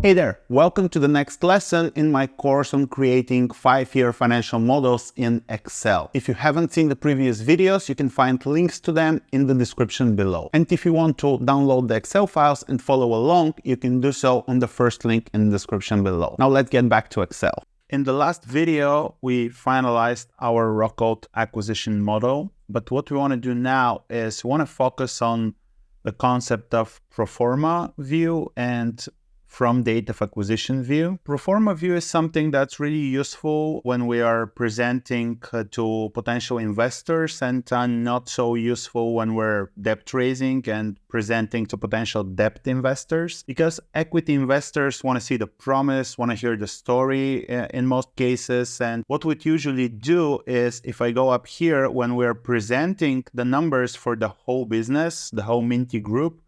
Hey there, welcome to the next lesson in my course on creating 5-year financial models in Excel. If you haven't seen the previous videos, you can find links to them in the description below. And if you want to download the Excel files and follow along, you can do so on the first link in the description below. Now let's get back to Excel. In the last video, we finalized our raw code acquisition model, but what we want to do now is we want to focus on the concept of Proforma view and from date of acquisition view. Proforma view is something that's really useful when we are presenting to potential investors and not so useful when we're debt raising and presenting to potential debt investors, because equity investors want to see the promise, want to hear the story in most cases. And what we usually do is, if I go up here, when we're presenting the numbers for the whole business, the whole Minty group,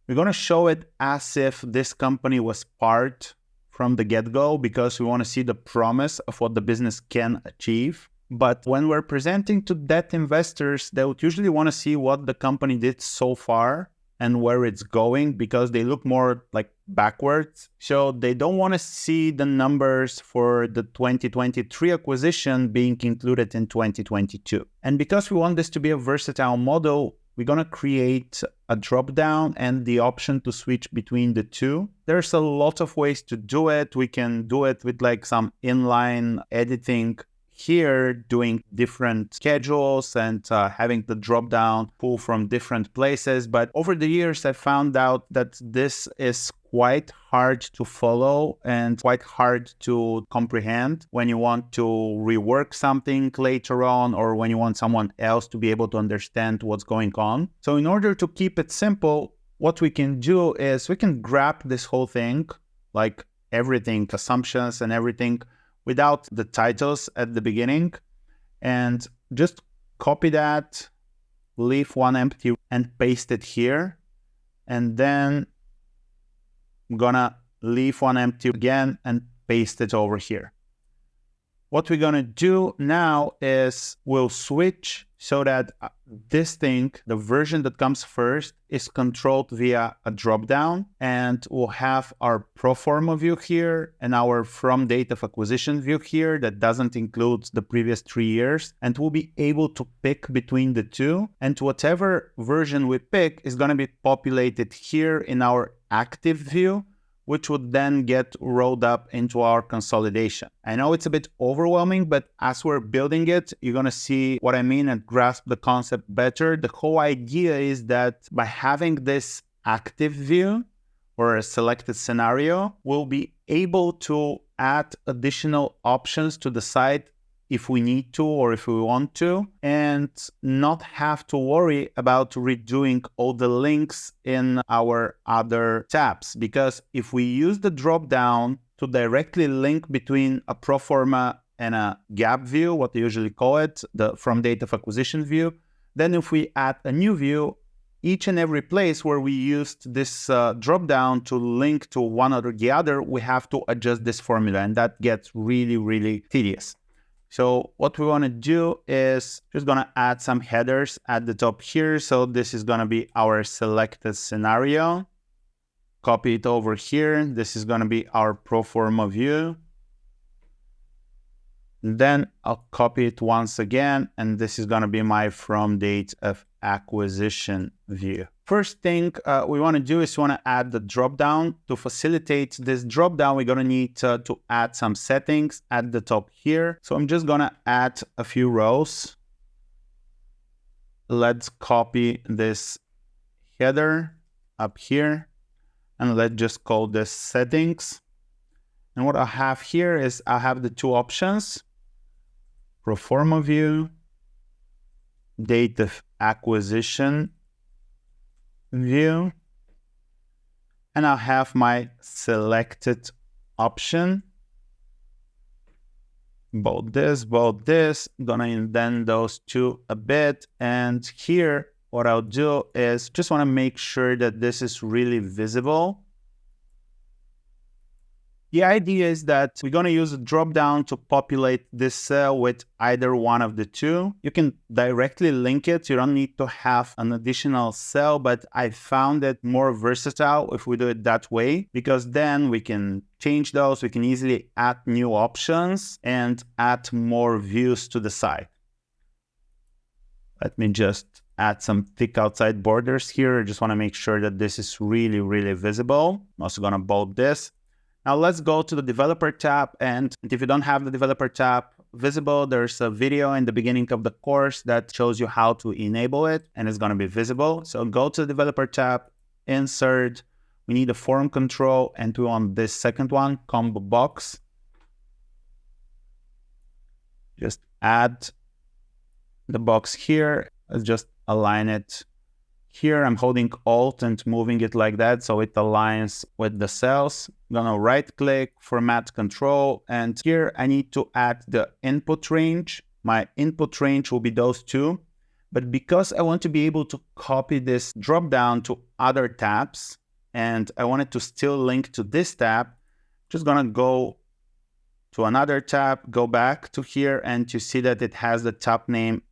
we're going to show it as if this company was part from the get-go, because we want to see the promise of what the business can achieve. But when we're presenting to debt investors, they would usually want to see what the company did so far and where it's going, because they look more like backwards. So they don't want to see the numbers for the 2023 acquisition being included in 2022. And because we want this to be a versatile model, we're going to create a drop-down and the option to switch between the two. There's a lot of ways to do it. We can do it with like some inline editing here, doing different schedules and having the drop-down pull from different places. But over the years, I found out that this is quite hard to follow and quite hard to comprehend when you want to rework something later on, or when you want someone else to be able to understand what's going on. So in order to keep it simple, what we can do is we can grab this whole thing, like everything, assumptions and everything, without the titles at the beginning, and just copy that, leave one empty and paste it here. And then I'm gonna leave one empty again and paste it over here. What we're gonna do now is we'll switch so that this thing, the version that comes first, is controlled via a dropdown, and we'll have our Proforma view here and our from date of acquisition view here that doesn't include the previous 3 years, and we'll be able to pick between the two, and whatever version we pick is going to be populated here in our active view, which would then get rolled up into our consolidation. I know it's a bit overwhelming, but as we're building it, you're going to see what I mean and grasp the concept better. The whole idea is that by having this active view or a selected scenario, we'll be able to add additional options to the site if we need to or if we want to, and not have to worry about redoing all the links in our other tabs. Because if we use the drop-down to directly link between a Proforma and a gap view, what they usually call it, the from date of acquisition view, then if we add a new view, each and every place where we used this drop-down to link to one or the other, we have to adjust this formula, and that gets really, really tedious. So what we want to do is just going to add some headers at the top here. So this is going to be our selected scenario. Copy it over here. This is going to be our Proforma view. Then I'll copy it once again, and this is going to be my from date of acquisition view. First thing we want to do is we want to add the drop-down. To facilitate this drop-down, we're going to need to add some settings at the top here. So I'm just going to add a few rows. Let's copy this header up here, and let's just call this settings. And what I have here is I have the two options: Proforma view, date of acquisition view, and I'll have my selected option. Both this, I'm gonna indent those two a bit. And here, what I'll do is just wanna make sure that this is really visible. The idea is that we're going to use a drop-down to populate this cell with either one of the two. You can directly link it. You don't need to have an additional cell, but I found it more versatile if we do it that way, because then we can change those. We can easily add new options and add more views to the site. Let me just add some thick outside borders here. I just want to make sure that this is really, really visible. I'm also going to bold this. Now let's go to the developer tab, and if you don't have the developer tab visible, there's a video in the beginning of the course that shows you how to enable it, and it's going to be visible. So go to the developer tab, insert, we need a form control, and we want this second one, combo box. Just add the box here. Let's just align it here. I'm holding Alt and moving it like that so it aligns with the cells. I'm gonna right click, format control, and here I need to add the input range. My input range will be those two, but because I want to be able to copy this drop down to other tabs and I want it to still link to this tab, just gonna go to another tab, go back to here, and you see that it has the tab name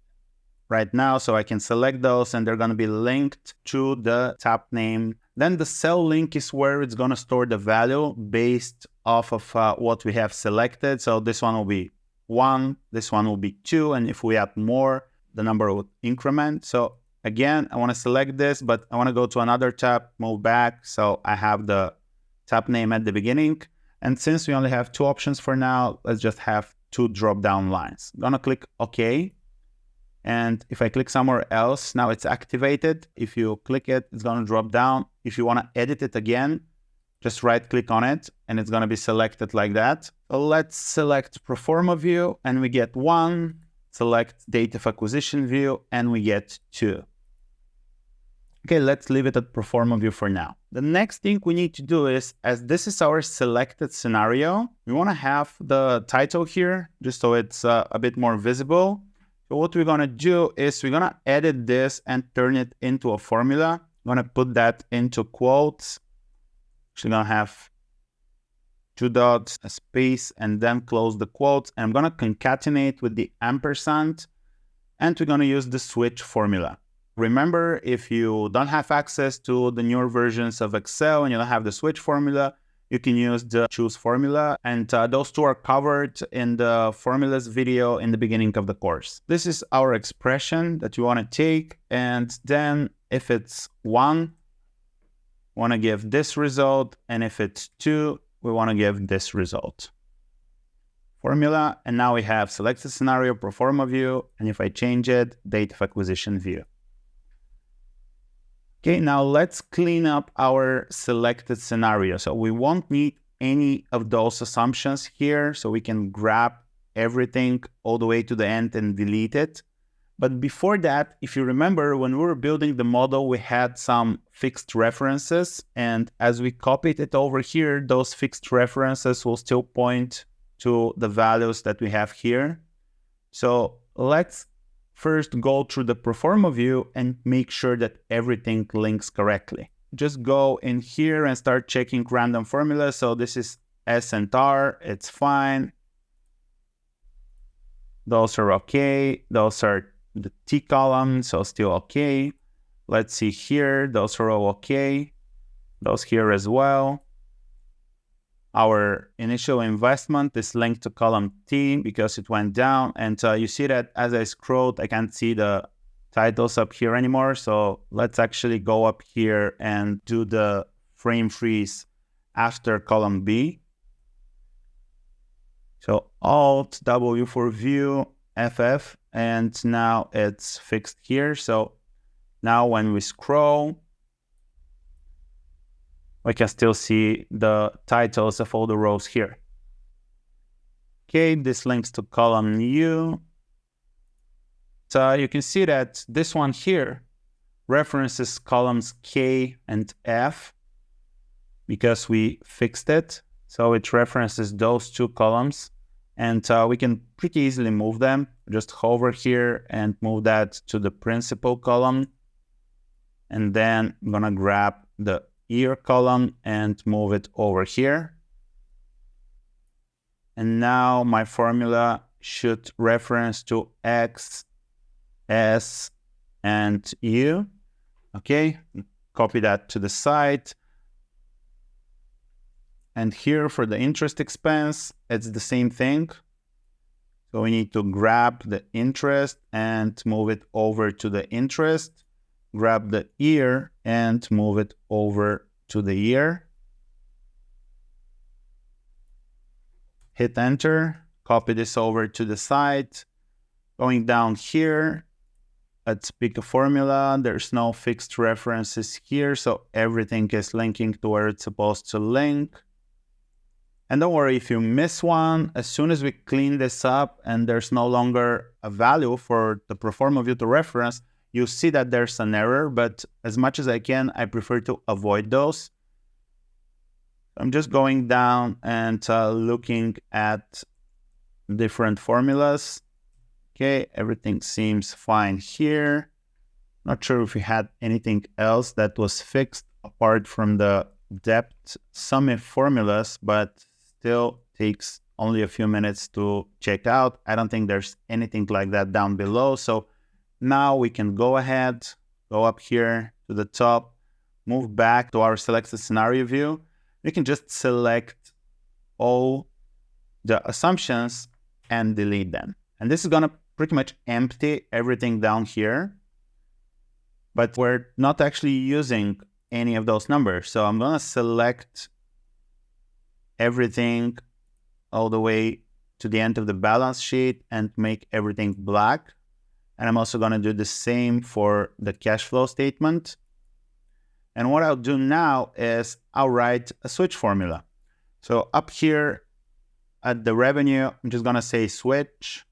right now, so I can select those and they're going to be linked to the tab name. Then the cell link is where it's going to store the value based off of what we have selected. So this one will be 1, this one will be 2, and if we add more, the number would increment. So again, I want to select this, but I want to go to another tab, move back, so I have the tab name at the beginning. And since we only have 2 options for now, let's just have 2 drop-down lines. I'm going to click OK. And if I click somewhere else, now it's activated. If you click it, it's going to drop down. If you want to edit it again, just right click on it and it's going to be selected like that. So let's select Proforma view and we get 1, select date of acquisition view and we get 2. Okay, let's leave it at Proforma view for now. The next thing we need to do is, as this is our selected scenario, we want to have the title here just so it's a bit more visible. So what we're going to do is we're going to edit this and turn it into a formula. I'm going to put that into quotes. Actually going to have 2 dots, a space, and then close the quotes. And I'm going to concatenate with the ampersand, and we're going to use the switch formula. Remember, if you don't have access to the newer versions of Excel and you don't have the switch formula, you can use the choose formula, and those two are covered in the formulas video in the beginning of the course. This is our expression that you want to take, and then if it's 1, we want to give this result, and if it's 2, we want to give this result. Formula, and now we have selected scenario, Proforma view, and if I change it, date of acquisition view. Okay, now let's clean up our selected scenario. So we won't need any of those assumptions here, so we can grab everything all the way to the end and delete it. But before that, if you remember, when we were building the model, we had some fixed references, and as we copied it over here, those fixed references will still point to the values that we have here. So let's first go through the Proforma view and make sure that everything links correctly. Just go in here and start checking random formulas. So this is S and R, it's fine. Those are okay. Those are the T column, so still okay. Let's see here, those are all okay. Those here as well. Our initial investment is linked to column T because it went down. And you see that as I scrolled, I can't see the titles up here anymore. So let's actually go up here and do the frame freeze after column B. So Alt W for view, FF, and now it's fixed here. So now when we scroll, we can still see the titles of all the rows here. Okay, this links to column U. So you can see that this one here references columns K and F because we fixed it. So it references those 2 columns, and we can pretty easily move them. Just hover here and move that to the principal column. And then I'm gonna grab the year column and move it over here. And now my formula should reference to X, S, and U. Okay, copy that to the side. And here for the interest expense, it's the same thing. So we need to grab the interest and move it over to the interest, grab the year and move it over to the year. Hit enter, copy this over to the side. Going down here, let's pick a formula. There's no fixed references here, so everything is linking to where it's supposed to link. And don't worry if you miss one, as soon as we clean this up and there's no longer a value for the Proforma view to reference, you see that there's an error, but as much as I can, I prefer to avoid those. I'm just going down and looking at different formulas. Okay, everything seems fine here. Not sure if we had anything else that was fixed apart from the depth sum if formulas, but still takes only a few minutes to check out. I don't think there's anything like that down below. So now we can go ahead, go up here to the top, move back to our selected scenario view. We can just select all the assumptions and delete them. And this is gonna pretty much empty everything down here, but we're not actually using any of those numbers. So I'm gonna select everything all the way to the end of the balance sheet and make everything black. And I'm also going to do the same for the cash flow statement. And what I'll do now is I'll write a switch formula. So up here at the revenue, I'm just going to say switch.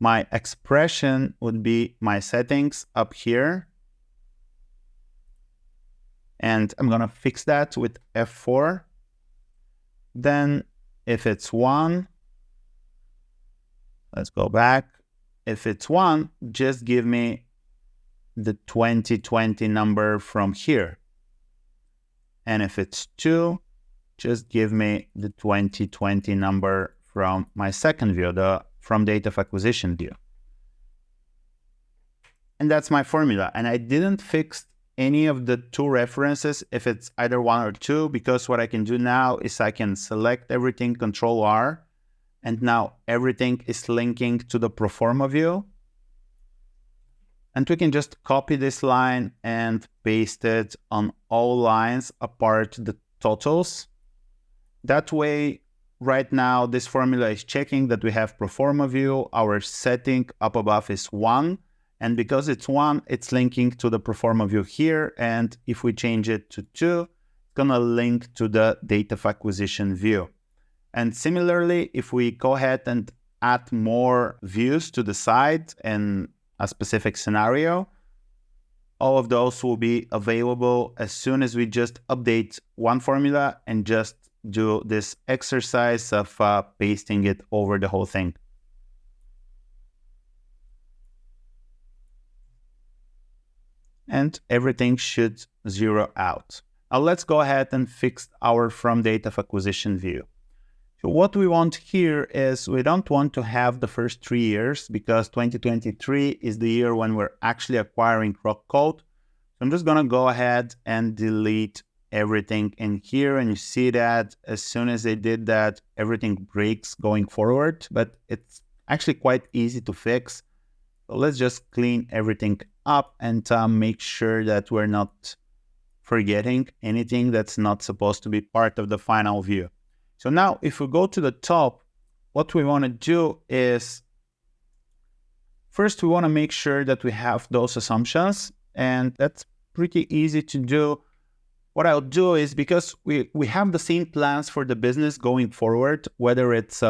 My expression would be my settings up here. And I'm going to fix that with F4. Then if it's 1, let's go back. If it's 1, just give me the 2020 number from here. And if it's 2, just give me the 2020 number from my second view, the from date of acquisition view. And that's my formula. And I didn't fix any of the two references if it's either 1 or 2, because what I can do now is I can select everything, Control R, and now everything is linking to the Proforma view. And we can just copy this line and paste it on all lines apart the totals. That way, right now, this formula is checking that we have Proforma view, our setting up above is 1, and because it's 1, it's linking to the Proforma view here, and if we change it to 2, it's gonna link to the date of acquisition view. And similarly, if we go ahead and add more views to the side in a specific scenario, all of those will be available as soon as we just update one formula and just do this exercise of pasting it over the whole thing. And everything should zero out. Now let's go ahead and fix our from date of acquisition view. So what we want here is we don't want to have the first 3 years because 2023 is the year when we're actually acquiring Rock Code. So I'm just gonna go ahead and delete everything in here, and you see that as soon as I did that, everything breaks going forward, but it's actually quite easy to fix. So let's just clean everything up and make sure that we're not forgetting anything that's not supposed to be part of the final view. So now if we go to the top, what we want to do is first we want to make sure that we have those assumptions, and that's pretty easy to do. What I'll do is, because we have the same plans for the business going forward, whether it's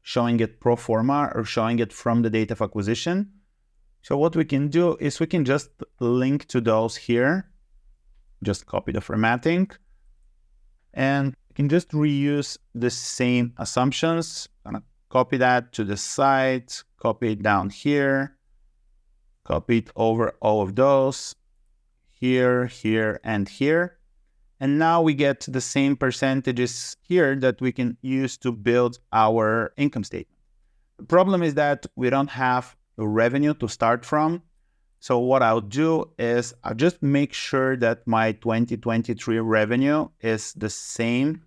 showing it pro forma or showing it from the date of acquisition. So what we can do is we can just link to those here, just copy the formatting, and we can just reuse the same assumptions. I'm gonna copy that to the side, copy it down here, copy it over all of those, here, here, and here. And now we get the same percentages here that we can use to build our income statement. The problem is that we don't have the revenue to start from. So what I'll do is I'll just make sure that my 2023 revenue is the same.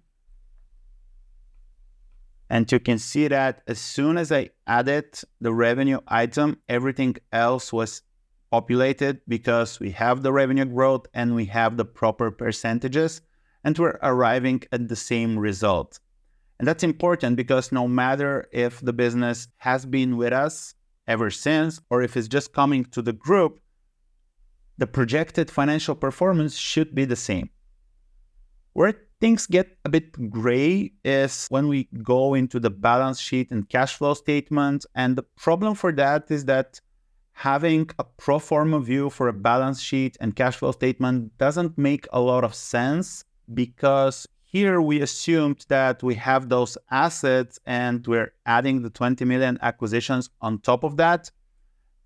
And you can see that as soon as I added the revenue item, everything else was populated because we have the revenue growth and we have the proper percentages, and we're arriving at the same result. And that's important because no matter if the business has been with us ever since or if it's just coming to the group, the projected financial performance should be the same. Where things get a bit gray is when we go into the balance sheet and cash flow statement. And the problem for that is that having a pro forma view for a balance sheet and cash flow statement doesn't make a lot of sense, because here we assumed that we have those assets and we're adding the 20 million acquisitions on top of that.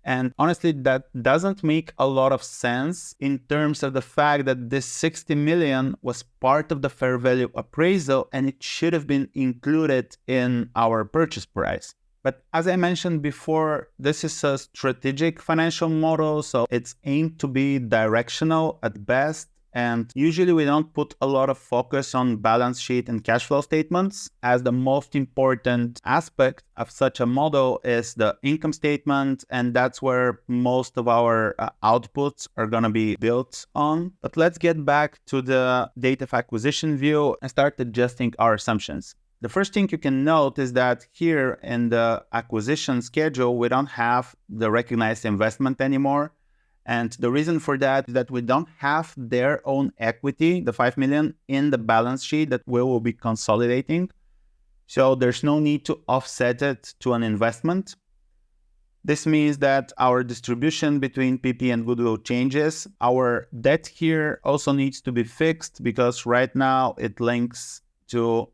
And honestly, that doesn't make a lot of sense in terms of the fact that this 60 million was part of the fair value appraisal and it should have been included in our purchase price. But as I mentioned before, this is a strategic financial model, so it's aimed to be directional at best. And usually we don't put a lot of focus on balance sheet and cash flow statements, as the most important aspect of such a model is the income statement, and that's where most of our outputs are going to be built on. But let's get back to the date of acquisition view and start adjusting our assumptions. The first thing you can note is that here in the acquisition schedule, we don't have the recognized investment anymore. And the reason for that is that we don't have their own equity, the 5 million, in the balance sheet that we will be consolidating. So there's no need to offset it to an investment. This means that our distribution between PP and goodwill changes. Our debt here also needs to be fixed because right now it links to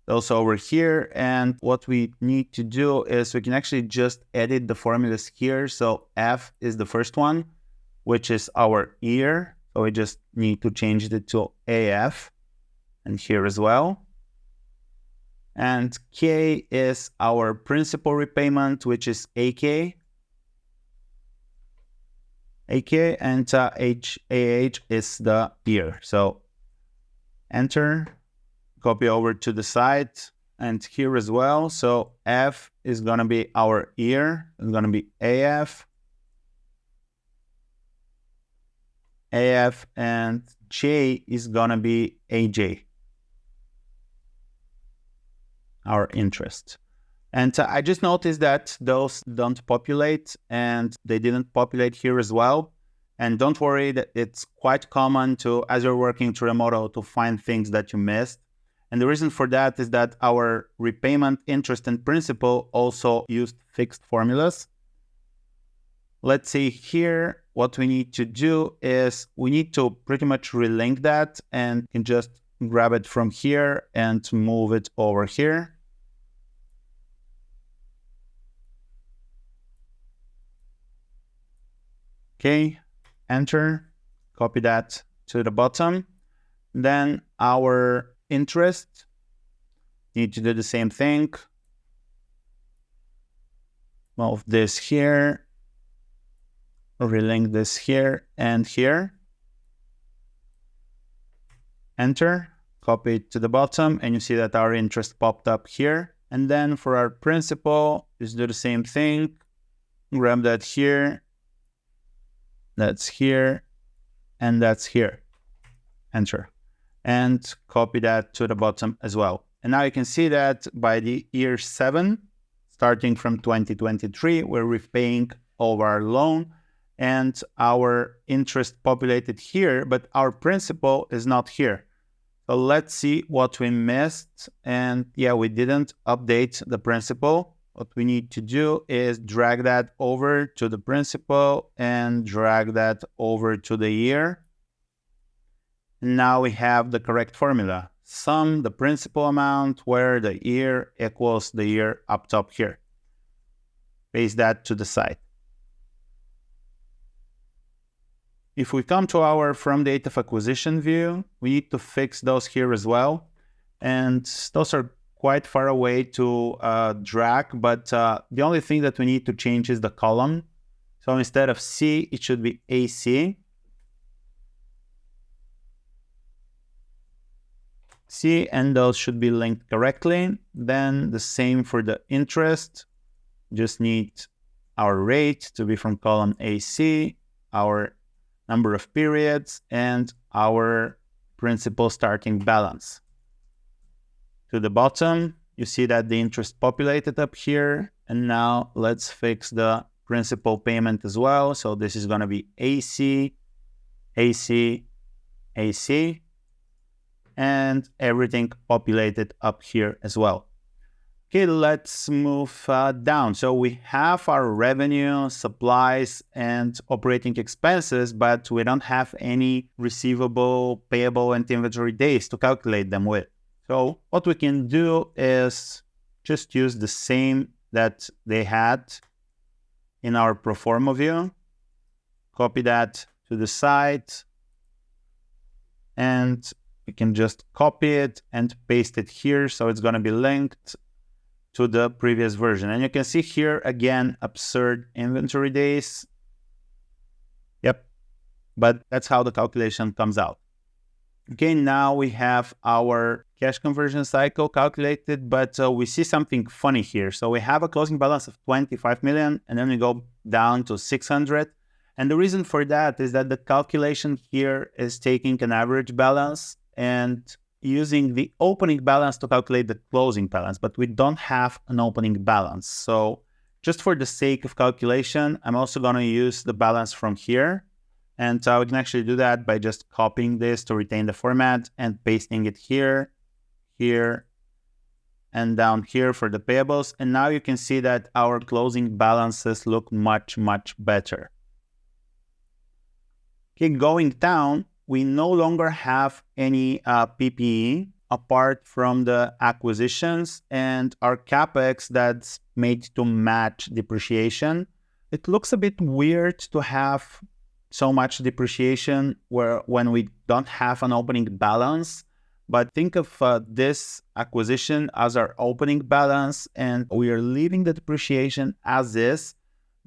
also over here. And what we need to do is we can actually just edit the formulas here. So F is the first one, which is our year. So we just need to change it to AF, and here as well. And K is our principal repayment, which is AK. And AH is the year. So enter. Copy over to the side and here as well. So F is going to be our year. It's going to be AF. And J is going to be AJ, our interest. And I just noticed that those don't populate, and they didn't populate here as well. And don't worry, that it's quite common to, as you're working through a model, to find things that you missed. And the reason for that is that our repayment, interest, and principal also used fixed formulas. Let's see here, what we need to do is we need to pretty much relink that, and you can just grab it from here and move it over here. Okay, enter, copy that to the bottom. Then our interest, need to do the same thing. Move this here, relink this here and here. Enter, copy it to the bottom, and you see that our interest popped up here. And then for our principal, just do the same thing. Grab that here, that's here, and that's here. Enter. And copy that to the bottom as well. And now you can see that by the year 7, starting from 2023, we're repaying all of our loan and our interest populated here, but our principal is not here. So let's see what we missed. And yeah, we didn't update the principal. What we need to do is drag that over to the principal and drag that over to the year. Now we have the correct formula. Sum the principal amount where the year equals the year up top here. Paste that to the side. If we come to our from date of acquisition view, we need to fix those here as well. And those are quite far away to drag, but the only thing that we need to change is the column. So instead of C, it should be AC. C, and those should be linked correctly. Then the same for the interest. Just need our rate to be from column AC, our number of periods, and our principal starting balance. To the bottom, you see that the interest populated up here. And now let's fix the principal payment as well. So this is going to be AC, AC, AC, and everything populated up here as well. Okay, let's move down. So we have our revenue, supplies, and operating expenses, but we don't have any receivable, payable, and inventory days to calculate them with. So what we can do is just use the same that they had in our Proforma view. Copy that to the side, and we can just copy it and paste it here. So it's going to be linked to the previous version. And you can see here again, absurd inventory days. Yep, but that's how the calculation comes out. Okay, now we have our cash conversion cycle calculated, but we see something funny here. So we have a closing balance of 25 million, and then we go down to 600. And the reason for that is that the calculation here is taking an average balance and using the opening balance to calculate the closing balance, but we don't have an opening balance. So just for the sake of calculation, I'm also going to use the balance from here. And we can actually do that by just copying this to retain the format and pasting it here, here, and down here for the payables. And now you can see that our closing balances look much, much better. Okay, going down, we no longer have any PPE apart from the acquisitions and our CapEx that's made to match depreciation. It looks a bit weird to have so much depreciation when we don't have an opening balance, but think of this acquisition as our opening balance, and we are leaving the depreciation as is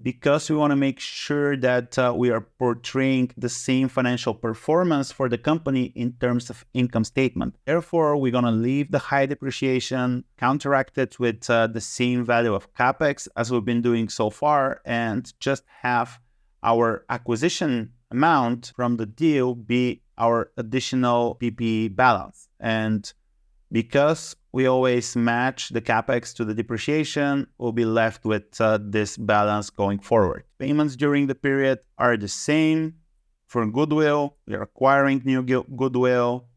because we want to make sure that we are portraying the same financial performance for the company in terms of income statement. Therefore, we're going to leave the high depreciation, counteract it with the same value of CapEx as we've been doing so far, and just have our acquisition amount from the deal be our additional PPE balance. And because we always match the CapEx to the depreciation, we'll be left with this balance going forward. Payments during the period are the same. For goodwill, we are acquiring new goodwill.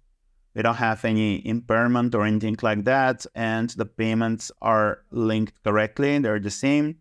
We don't have any impairment or anything like that, and the payments are linked correctly. They're the same.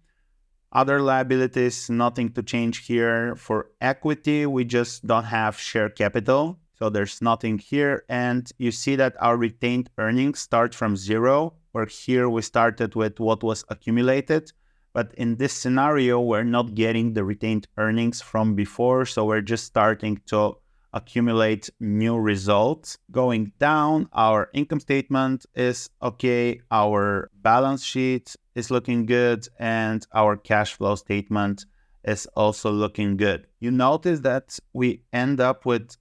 Other liabilities, nothing to change here. For equity, we just don't have share capital. So there's nothing here. And you see that our retained earnings start from 0, where here we started with what was accumulated. But in this scenario, we're not getting the retained earnings from before. So we're just starting to accumulate new results. Going down, our income statement is okay. Our balance sheet is looking good. And our cash flow statement is also looking good. You notice that we end up with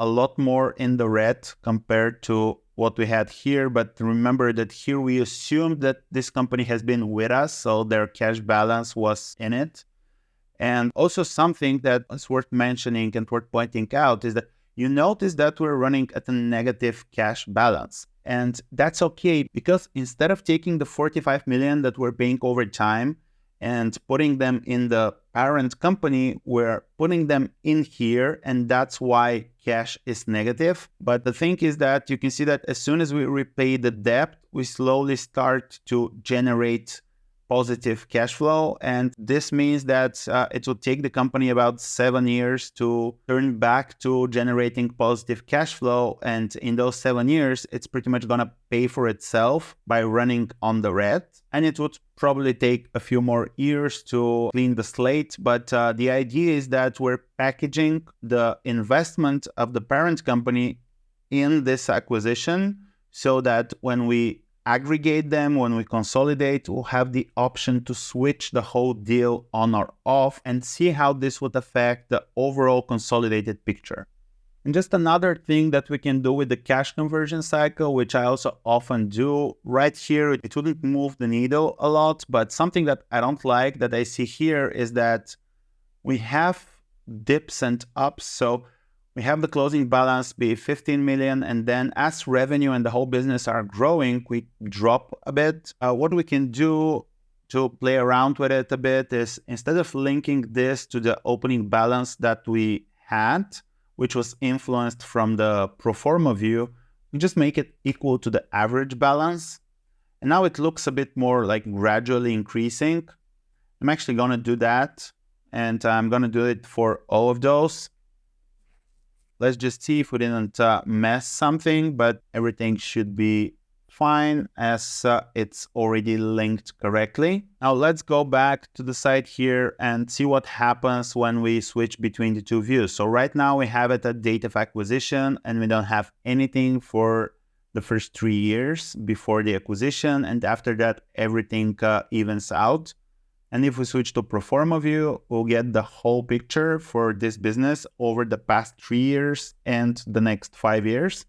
a lot more in the red compared to what we had here. But remember that here we assumed that this company has been with us, so their cash balance was in it. And also something that is worth mentioning and worth pointing out is that you notice that we're running at a negative cash balance. And that's okay, because instead of taking the 45 million that we're paying over time and putting them in the parent company, we're putting them in here, and that's why cash is negative. But the thing is that you can see that as soon as we repay the debt, we slowly start to generate positive cash flow. And this means that it will take the company about 7 years to turn back to generating positive cash flow. And in those 7 years, it's pretty much going to pay for itself by running on the red. And it would probably take a few more years to clean the slate. But the idea is that we're packaging the investment of the parent company in this acquisition so that when we aggregate them, when we consolidate, we'll have the option to switch the whole deal on or off and see how this would affect the overall consolidated picture. And just another thing that we can do with the cash conversion cycle, which I also often do right here, it wouldn't move the needle a lot, but something that I don't like that I see here is that we have dips and ups. So we have the closing balance be 15 million, and then as revenue and the whole business are growing, we drop a bit. What we can do to play around with it a bit is, instead of linking this to the opening balance that we had, which was influenced from the Proforma view, we just make it equal to the average balance. And now it looks a bit more like gradually increasing. I'm actually going to do that, and I'm going to do it for all of those. Let's just see if we didn't mess something, but everything should be fine as it's already linked correctly. Now let's go back to the side here and see what happens when we switch between the two views. So right now we have it at date of acquisition, and we don't have anything for the first 3 years before the acquisition, and after that everything evens out. And if we switch to Proforma view, we'll get the whole picture for this business over the past 3 years and the next 5 years.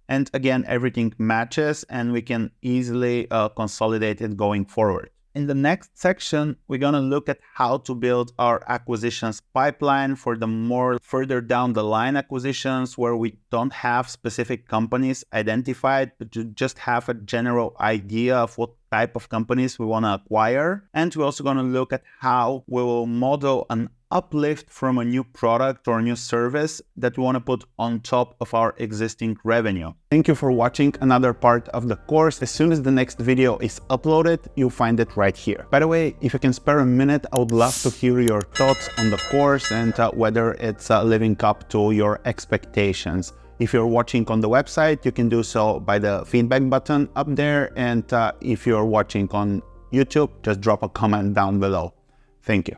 And again, everything matches, and we can easily consolidate it going forward. In the next section, we're going to look at how to build our acquisitions pipeline for the more further down the line acquisitions where we don't have specific companies identified, but to just have a general idea of what type of companies we want to acquire. And we're also going to look at how we will model an uplift from a new product or a new service that we want to put on top of our existing revenue. Thank you for watching another part of the course. As soon as the next video is uploaded, you'll find it right here. By the way, if you can spare a minute, I would love to hear your thoughts on the course and whether it's living up to your expectations. If you're watching on the website, you can do so by the feedback button up there. And if you're watching on YouTube, just drop a comment down below. Thank you.